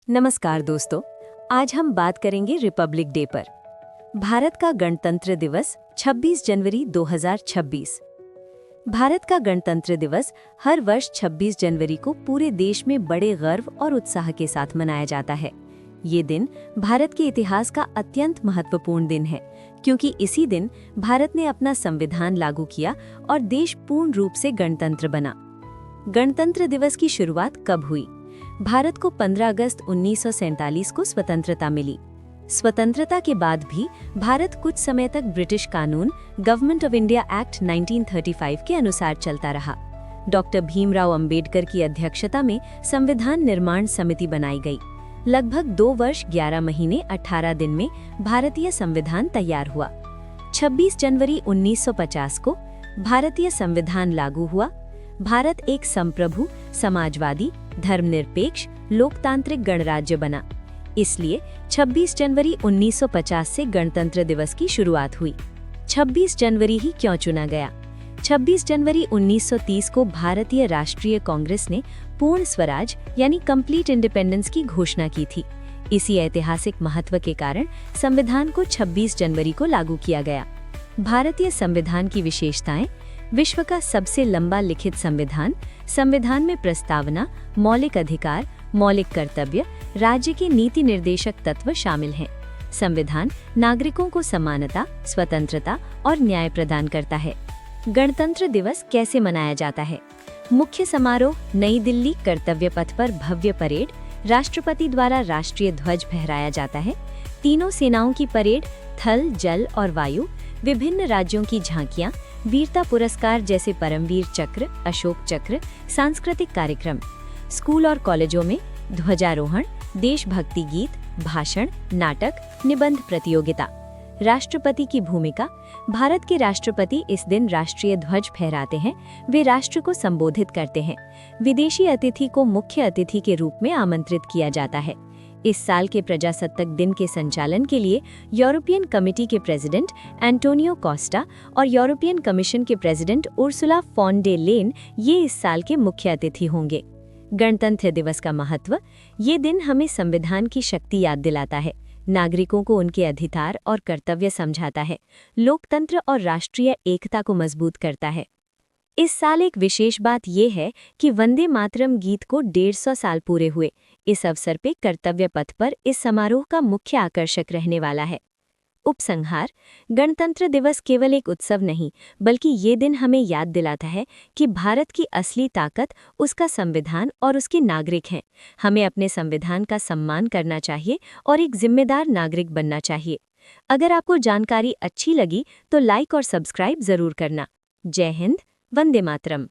नमस्कार दोस्तों, आज हम बात करेंगे रिपब्लिक डे पर। भारत का गणतंत्र दिवस 26 जनवरी 2026। भारत का गणतंत्र दिवस हर वर्ष 26 जनवरी को पूरे देश में बड़े गर्व और उत्साह के साथ मनाया जाता है। ये दिन भारत के इतिहास का अत्यंत महत्वपूर्ण दिन है, क्योंकि इसी दिन भारत ने अपना संविधान लागू किया और देश पूर्ण रूप से गणतंत्र बना। गणतंत्र दिवस की शुरुआत कब हुई? भारत को 15 अगस्त 1947 को स्वतंत्रता मिली। स्वतंत्रता के बाद भी भारत कुछ समय तक ब्रिटिश कानून गवर्नमेंट ऑफ इंडिया एक्ट 1935 के अनुसार चलता रहा। डॉक्टर भीमराव अंबेडकर की अध्यक्षता में संविधान निर्माण समिति बनाई गई। लगभग 2 वर्ष 11 महीने 18 दिन में भारतीय संविधान तैयार हुआ। 26 जनवरी 1950 को भारतीय संविधान लागू हुआ। भारत एक संप्रभु, समाजवादी, धर्मनिरपेक्ष, लोकतांत्रिक गणराज्य बना। इसलिए 26 जनवरी 1950 से गणतंत्र दिवस की शुरुआत हुई। 26 जनवरी ही क्यों चुना गया? 26 जनवरी 1930 को भारतीय राष्ट्रीय कांग्रेस ने पूर्ण स्वराज यानी कंप्लीट इंडिपेंडेंस की घोषणा की थी। इसी ऐतिहासिक महत्व के कारण संविधान को 26 जनवरी को लागू किया गया। भारतीय संविधान की विशेषताएं: विश्व का सबसे लंबा लिखित संविधान। संविधान में प्रस्तावना, मौलिक अधिकार, मौलिक कर्तव्य, राज्य के नीति निर्देशक तत्व शामिल हैं। संविधान नागरिकों को समानता, स्वतंत्रता और न्याय प्रदान करता है। गणतंत्र दिवस कैसे मनाया जाता है? मुख्य समारोह नई दिल्ली कर्तव्य पथ पर भव्य परेड, राष्ट्रपति द्वारा राष्ट्रीय ध्वज फहराया जाता है। तीनों सेनाओं की परेड, थल, जल और वायु, विभिन्न राज्यों की झांकियां, वीरता पुरस्कार जैसे परमवीर चक्र, अशोक चक्र, सांस्कृतिक कार्यक्रम। स्कूल और कॉलेजों में ध्वजारोहण, देशभक्ति गीत, भाषण, नाटक, निबंध प्रतियोगिता। राष्ट्रपति की भूमिका: भारत के राष्ट्रपति इस दिन राष्ट्रीय ध्वज फहराते हैं। वे राष्ट्र को संबोधित करते हैं। विदेशी अतिथि को मुख्य अतिथि के रूप में आमंत्रित किया जाता है। इस साल के प्रजासत्ताक दिन के संचालन के लिए यूरोपियन कमेटी के प्रेसिडेंट एंटोनियो कोस्टा और यूरोपियन कमीशन के प्रेसिडेंट उर्सुला फॉन डे लेन ये इस साल के मुख्य अतिथि होंगे। गणतंत्र दिवस का महत्व: ये दिन हमें संविधान की शक्ति याद दिलाता है, नागरिकों को उनके अधिकार और कर्तव्य समझाता है, लोकतंत्र और राष्ट्रीय एकता को मजबूत करता है। इस साल एक विशेष बात यह है कि वंदे मातरम गीत को 150 साल पूरे हुए। इस अवसर पे कर्तव्य पथ पर इस समारोह का मुख्य आकर्षक रहने वाला है। उपसंहार: गणतंत्र दिवस केवल एक उत्सव नहीं, बल्कि ये दिन हमें याद दिलाता है कि भारत की असली ताकत उसका संविधान और उसके नागरिक हैं। हमें अपने संविधान का सम्मान करना चाहिए और एक जिम्मेदार नागरिक बनना चाहिए। अगर आपको जानकारी अच्छी लगी तो लाइक और सब्सक्राइब जरूर करना। जय हिंद, वंदे मातरम।